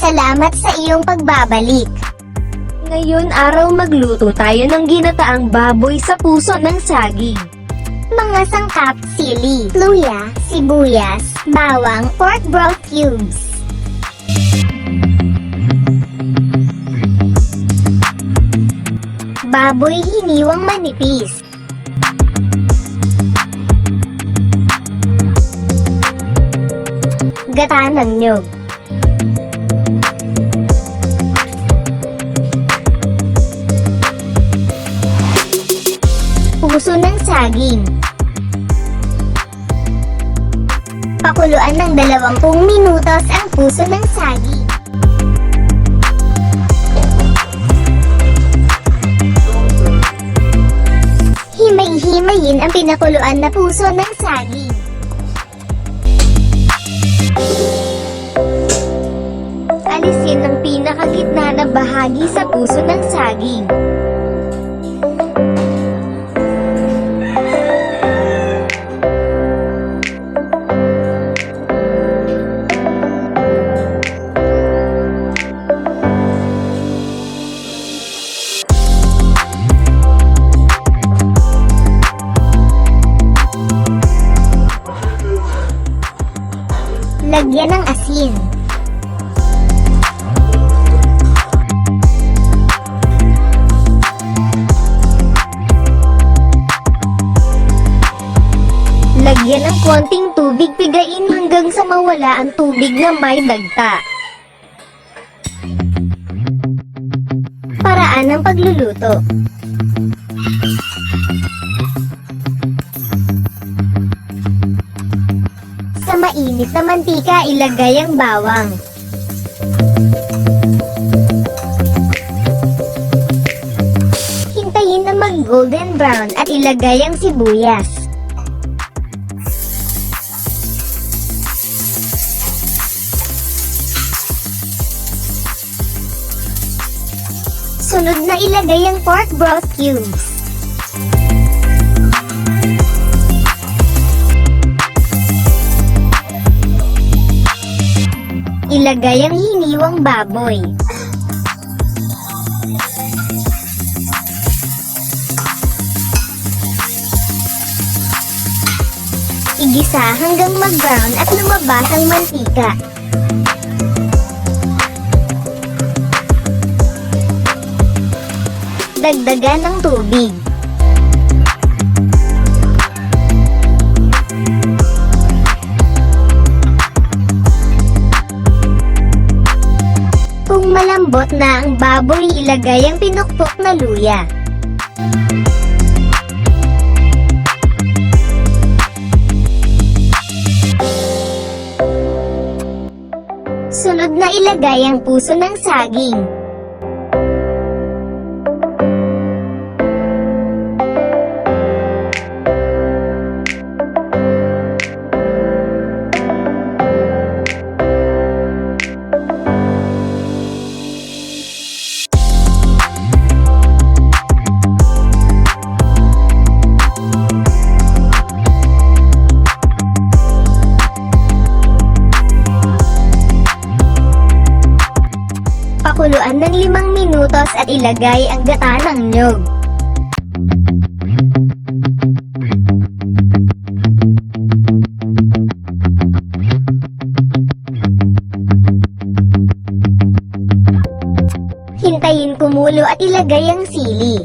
Salamat sa iyong pagbabalik. Ngayon araw magluto tayo ng ginataang baboy sa puso ng saging. Mga sangkap: sili, luya, sibuyas, bawang, pork broth cubes. Baboy hiniwang manipis. Gata ng nyog. Puso ng saging. Pakuluan ng 20 minutos ang puso ng saging. Himay-himayin ang pinakuluan na puso ng saging. Alisin ang pinakagitna na bahagi sa puso ng saging. Lagyan ng asin. Lagyan ng konting tubig, pigain hanggang sa mawala ang tubig na may dagta. Paraan ng pagluluto. Sa mainit na mantika, ilagay ang bawang. Hintayin na mag-golden brown at ilagay ang sibuyas. Sunod na ilagay ang pork broth cubes. Ilagay ang hiniwang baboy. Igisa hanggang mag-brown at lumabas ang mantika. Dagdagan ng tubig. Kung malambot na ang baboy, ilagay ang pinukpok na luya. Sunod na ilagay ang puso ng saging. Pakuluan ng 5 minutos at ilagay ang gata ng nyog. Hintayin kumulo at ilagay ang sili.